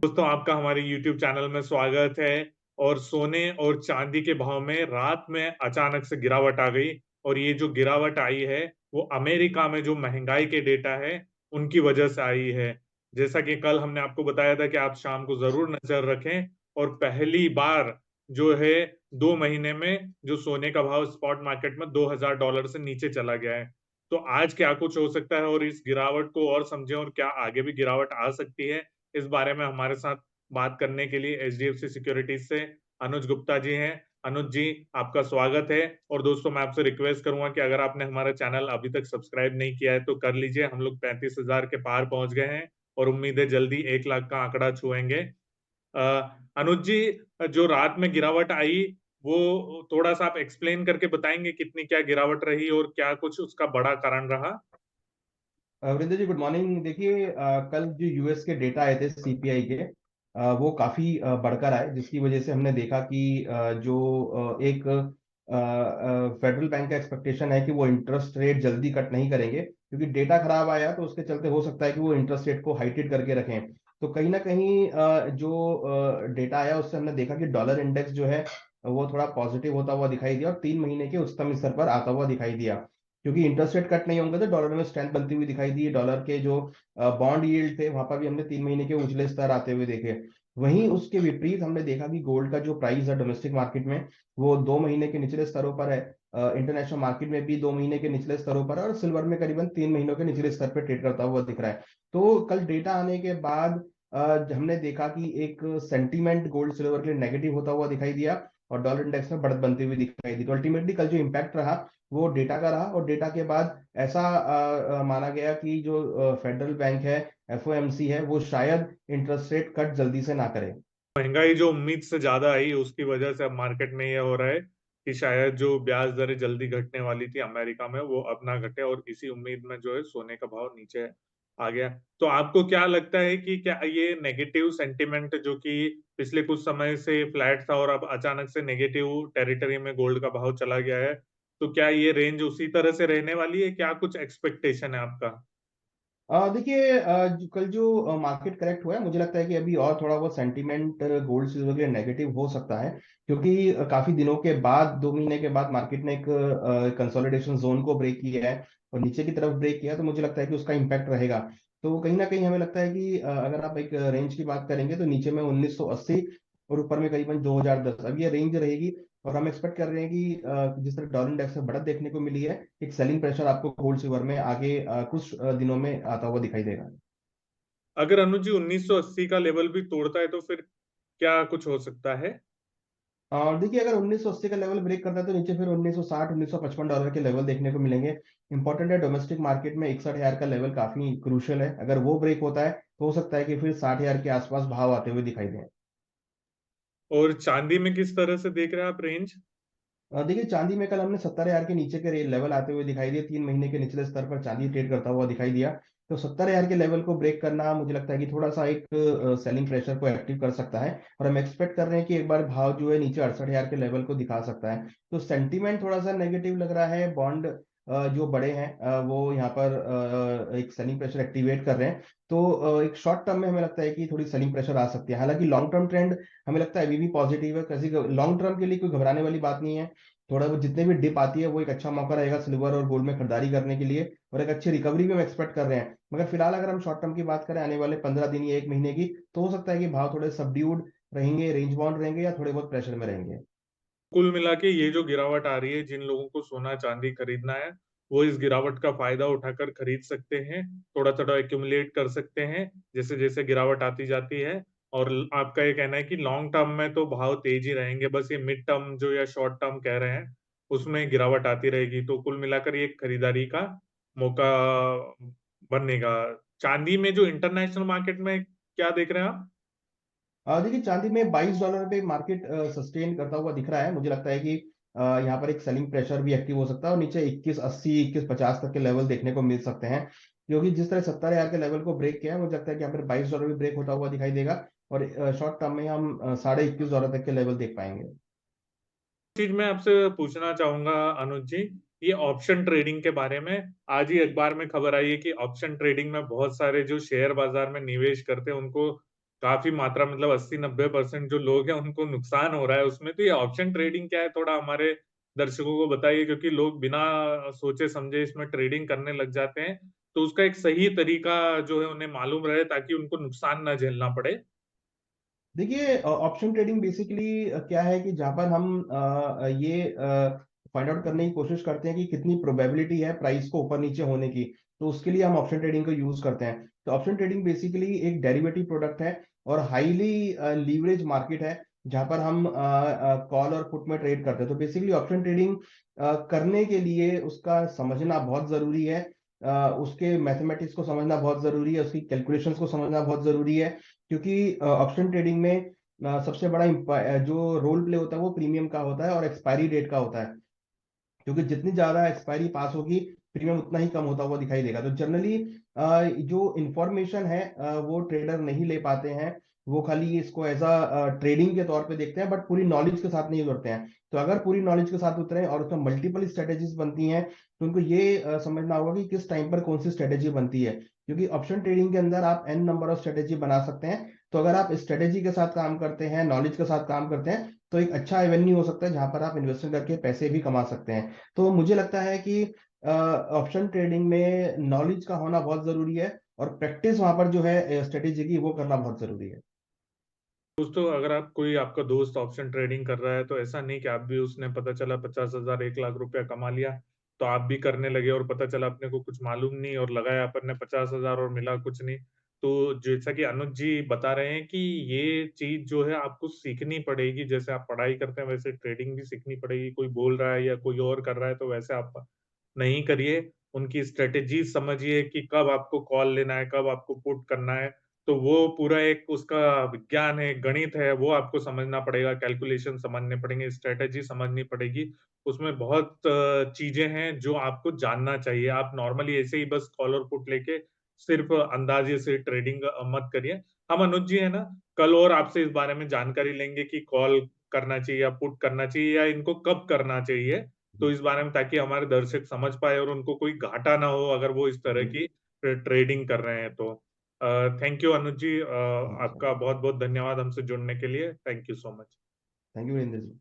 दोस्तों, आपका हमारे YouTube चैनल में स्वागत है। और सोने और चांदी के भाव में रात में अचानक से गिरावट आ गई। और ये जो गिरावट आई है वो अमेरिका में जो महंगाई के डेटा है उनकी वजह से आई है। जैसा कि कल हमने आपको बताया था कि आप शाम को जरूर नजर रखें। और पहली बार जो है 2 महीने में जो सोने का भाव स्पॉट मार्केट में $2000 से नीचे चला गया है। तो आज क्या कुछ हो सकता है और इस गिरावट को और समझें और क्या आगे भी गिरावट आ सकती है, इस बारे में हमारे साथ बात करने के लिए एचडीएफसी सिक्योरिटीज से अनुज गुप्ता जी हैं। अनुज जी, आपका स्वागत है। और दोस्तों, मैं आपसे रिक्वेस्ट करूंगा कि अगर आपने हमारा चैनल अभी तक सब्सक्राइब नहीं किया है तो कर लीजिए। हम लोग 35,000 के पार पहुंच गए हैं और उम्मीद है जल्दी 1 लाख का आंकड़ा छुएंगे। अनुज जी, जो रात में गिरावट आई वो थोड़ा सा आप एक्सप्लेन करके बताएंगे कितनी क्या गिरावट रही और क्या कुछ उसका बड़ा कारण रहा। वृंदर जी, गुड मॉर्निंग। देखिए, कल जो यूएस के डेटा आए थे सीपीआई के, वो काफी बढ़कर आए, जिसकी वजह से हमने देखा कि एक फेडरल बैंक का एक्सपेक्टेशन है कि वो इंटरेस्ट रेट जल्दी कट नहीं करेंगे, क्योंकि डेटा खराब आया तो उसके चलते हो सकता है कि वो इंटरेस्ट रेट को हाइटेड करके रखें। तो कहीं ना कहीं जो डेटा आया उससे हमने देखा कि डॉलर इंडेक्स जो है वो थोड़ा पॉजिटिव होता हुआ दिखाई दिया और 3 महीने के उच्चतम स्तर पर आता हुआ दिखाई दिया। क्योंकि इंटरेस्ट रेट कट नहीं होंगे तो डॉलर में स्ट्रेंथ बनती हुई दिखाई दी। डॉलर के जो बॉन्ड यील्ड थे वहां पर भी हमने 3 महीने के उछले स्तर आते हुए देखे। वहीं उसके विपरीत हमने देखा कि गोल्ड का जो प्राइस है डोमेस्टिक मार्केट में वो 2 महीने के निचले स्तरों पर है। इंटरनेशनल मार्केट में भी 2 महीने के निचले स्तरों पर है और सिल्वर में करीबन 3 महीनों के निचले स्तर पर ट्रेड करता हुआ दिख रहा है। तो कल डेटा आने के बाद हमने देखा कि एक सेंटीमेंट गोल्ड सिल्वर के लिए नेगेटिव होता हुआ दिखाई दिया और डॉलर इंडेक्स में बढ़त बनती हुई दिखाई दी। तो अल्टीमेटली कल जो इम्पैक्ट रहा वो डेटा का रहा और डेटा के बाद ऐसा माना गया कि जो फेडरल बैंक है, एफओएमसी है, वो शायद इंटरेस्ट रेट कट जल्दी से ना करे। महंगाई जो उम्मीद से ज्यादा आई उसकी वजह से अब मार्केट में यह हो रहा है कि शायद जो ब्याज दरें जल्दी घटने वाली थी अमेरिका में वो अब ना घटे, और इसी उम्मीद में जो है सोने का भाव नीचे आ गया। तो आपको क्या लगता है कि क्या ये नेगेटिव सेंटिमेंट जो कि पिछले कुछ समय से फ्लैट था और अब अचानक से नेगेटिव टेरिटरी में गोल्ड का भाव चला गया है, तो क्या ये रेंज उसी तरह से रहने वाली है? क्या कुछ एक्सपेक्टेशन है आपका? देखिए, कल जो मार्केट करेक्ट हुआ है, मुझे लगता है कि अभी और थोड़ा बहुत सेंटीमेंट गोल्ड सिल्वर के लिए नेगेटिव हो सकता है, क्योंकि काफी दिनों के बाद 2 महीने के बाद मार्केट ने एक कंसोलिडेशन जोन को ब्रेक किया है और नीचे की तरफ ब्रेक किया है। तो मुझे लगता है कि उसका इम्पैक्ट रहेगा। तो कहीं ना कहीं हमें लगता है कि अगर आप एक रेंज की बात करेंगे तो नीचे में 1980 और ऊपर में करीबन 2010, अब ये रेंज रहेगी। और हम एक्सपेक्ट कर रहे हैं कि जिस तरह डॉलर इंडेक्स में बढ़त देखने को मिली है, एक सेलिंग प्रेशर आपको गोल्ड सिल्वर में आगे कुछ दिनों में आता हुआ दिखाई देगा। अगर अनुज जी 1980 का लेवल भी तोड़ता है तो फिर क्या कुछ हो सकता है? और देखिए, अगर 1980 का लेवल ब्रेक करता है तो नीचे फिर 1960 1955 डॉलर के लेवल देखने को मिलेंगे। इंपॉर्टेंट है, डोमेस्टिक मार्केट में 61,000 का लेवल काफी क्रूशियल है। अगर वो ब्रेक होता है तो हो सकता है कि फिर 60,000 के आसपास भाव आते हुए दिखाई दें। और चांदी में किस तरह से देख रहे हैं आप रेंज? देखिए, चांदी में कल हमने 70,000 के नीचे के लेवल आते हुए दिखाई दिए। 3 महीने के निचले स्तर पर चांदी ट्रेड करता हुआ दिखाई दिया। तो 70,000 के लेवल को ब्रेक करना मुझे लगता है कि थोड़ा सा एक सेलिंग प्रेशर को एक्टिव कर सकता है और हम एक्सपेक्ट कर रहे हैं कि एक बार भाव जो है नीचे 68,000 के लेवल को दिखा सकता है। तो सेंटीमेंट थोड़ा सा नेगेटिव लग रहा है। बॉन्ड जो बड़े हैं वो यहाँ पर एक सेलिंग प्रेशर एक्टिवेट कर रहे हैं। तो एक शॉर्ट टर्म में हमें लगता है कि थोड़ी सेलिंग प्रेशर आ सकती है। हालांकि लॉन्ग टर्म ट्रेंड हमें लगता है अभी भी पॉजिटिव है। किसी लॉन्ग टर्म के लिए कोई घबराने वाली बात नहीं है। थोड़ा वो जितने भी डिप आती है वो एक अच्छा मौका रहेगा सिल्वर और गोल्ड में खरीदारी करने के लिए और एक अच्छी रिकवरी भी हम एक्सपेक्ट कर रहे हैं। मगर फिलहाल अगर हम शॉर्ट टर्म की बात करें, आने वाले 15 दिन या 1 महीने की, तो हो सकता है कि भाव थोड़े सबड्यूड रहेंगे, रेंज बाउंड रहेंगे या थोड़े बहुत प्रेशर में रहेंगे। कुल मिला के ये जो गिरावट आ रही है, जिन लोगों को सोना चांदी खरीदना है वो इस गिरावट का फायदा उठाकर खरीद सकते हैं, थोड़ा थोड़ा एक्यूमुलेट कर सकते हैं जैसे जैसे गिरावट आती जाती है। और आपका ये कहना है कि लॉन्ग टर्म में तो भाव तेज ही रहेंगे, बस ये मिड टर्म जो या शॉर्ट टर्म कह रहे हैं उसमें गिरावट आती रहेगी। तो कुल मिलाकर ये एक खरीदारी का मौका बनेगा। चांदी में जो इंटरनेशनल मार्केट में क्या देख रहे हैं आप? देखिए, चांदी में $22 पे मार्केट सस्टेन करता हुआ दिख रहा है। मुझे लगता है कि यहाँ पर एक सेलिंग प्रेशर भी एक्टिव हो सकता है और नीचे 2180 2150 तक के लेवल देखने को मिल सकते हैं। क्योंकि जिस तरह 70,000 के लेवल को ब्रेक किया है, मुझे लगता है कि यहाँ पर $22 भी ब्रेक होता हुआ दिखाई देगा और शॉर्ट टर्म में हम $21.5 तक के लेवल देख पाएंगे। चीज मैं आपसे पूछना चाहूंगा अनुज जी, ये ऑप्शन ट्रेडिंग के बारे में। आज ही अखबार में खबर आई है कि ऑप्शन ट्रेडिंग में बहुत सारे जो शेयर बाजार में निवेश करते हैं उनको काफी मात्रा, मतलब 80-90% जो लोग हैं उनको नुकसान हो रहा है उसमें। तो ये ऑप्शन ट्रेडिंग क्या है, थोड़ा हमारे दर्शकों को बताइए, क्योंकि लोग बिना सोचे समझे इसमें ट्रेडिंग करने लग जाते हैं। तो उसका एक सही तरीका जो है उन्हें मालूम रहे, ताकि उनको नुकसान ना झेलना पड़े। देखिए, ऑप्शन ट्रेडिंग बेसिकली क्या है कि जहां पर हम ये फाइंड आउट करने की कोशिश करते हैं कि कितनी प्रोबेबिलिटी है प्राइस को ऊपर नीचे होने की, तो उसके लिए हम ऑप्शन ट्रेडिंग को यूज करते हैं। तो ऑप्शन ट्रेडिंग बेसिकली एक डेरिवेटिव प्रोडक्ट है और हाईली लीवरेज मार्केट है, जहां पर हम कॉल और पुट में ट्रेड करते हैं। तो बेसिकली ऑप्शन ट्रेडिंग करने के लिए उसका समझना बहुत जरूरी है, उसके मैथमेटिक्स को समझना बहुत जरूरी है, उसकी कैलकुलेशंस को समझना बहुत जरूरी है। क्योंकि ऑप्शन ट्रेडिंग में सबसे बड़ा जो रोल प्ले होता है वो प्रीमियम का होता है और एक्सपायरी डेट का होता है। क्योंकि जितनी ज्यादा एक्सपायरी पास होगी, प्रीमियम उतना ही कम होता हुआ दिखाई देगा। तो जनरली जो इंफॉर्मेशन है वो ट्रेडर नहीं ले पाते हैं। वो खाली इसको एज अ ट्रेडिंग के तौर पे देखते हैं, बट पूरी नॉलेज के साथ नहीं उतरते हैं। तो अगर पूरी नॉलेज के साथ उतरे और उसमें मल्टीपल स्ट्रेटेजीज बनती हैं, तो उनको ये समझना होगा कि किस टाइम पर कौन सी स्ट्रेटेजी बनती है। क्योंकि ऑप्शन ट्रेडिंग के अंदर आप एन नंबर ऑफ स्ट्रेटेजी बना सकते हैं। तो अगर आप स्ट्रेटेजी के साथ काम करते हैं, नॉलेज के साथ काम करते हैं, तो एक अच्छा एवेन्यू हो सकता है जहां पर आप इन्वेस्टमेंट करके पैसे भी कमा सकते हैं। तो मुझे लगता है कि ऑप्शन ट्रेडिंग में नॉलेज का होना बहुत जरूरी है, और प्रैक्टिस वहां पर जो है स्ट्रेटेजी की वो करना बहुत जरूरी है। दोस्तों, अगर आप कोई आपका दोस्त ऑप्शन ट्रेडिंग कर रहा है, तो ऐसा नहीं कि आप भी, उसने पता चला 50,000 1 लाख रुपया कमा लिया तो आप भी करने लगे, और पता चला अपने को कुछ मालूम नहीं और लगाया अपन ने 50,000 और मिला कुछ नहीं। तो जैसा कि अनुज जी बता रहे हैं कि ये चीज जो है आपको सीखनी पड़ेगी, जैसे आप पढ़ाई करते हैं वैसे ट्रेडिंग भी सीखनी पड़ेगी। कोई बोल रहा है या कोई और कर रहा है तो वैसे आप नहीं करिए। उनकी स्ट्रेटेजी समझिए कि कब आपको कॉल लेना है, कब आपको पुट करना है। तो वो पूरा एक उसका विज्ञान है, गणित है, वो आपको समझना पड़ेगा, कैलकुलेशन समझने पड़ेंगे, स्ट्रेटेजी समझनी पड़ेगी। उसमें बहुत चीजें हैं जो आपको जानना चाहिए। आप नॉर्मली ऐसे ही बस कॉल और पुट लेके सिर्फ अंदाजे से ट्रेडिंग मत करिए। हम अनुज जी है ना, कल और आपसे इस बारे में जानकारी लेंगे कि कॉल करना चाहिए या पुट करना चाहिए, या इनको कब करना चाहिए। तो इस बारे में, ताकि हमारे दर्शक समझ पाए और उनको कोई घाटा ना हो अगर वो इस तरह जी। की ट्रेडिंग कर रहे हैं तो। Thank you Anuj ji, thank you so आपका मच। बहुत बहुत धन्यवाद हमसे जुड़ने के लिए। Thank you so much. Thank you Virendra ji.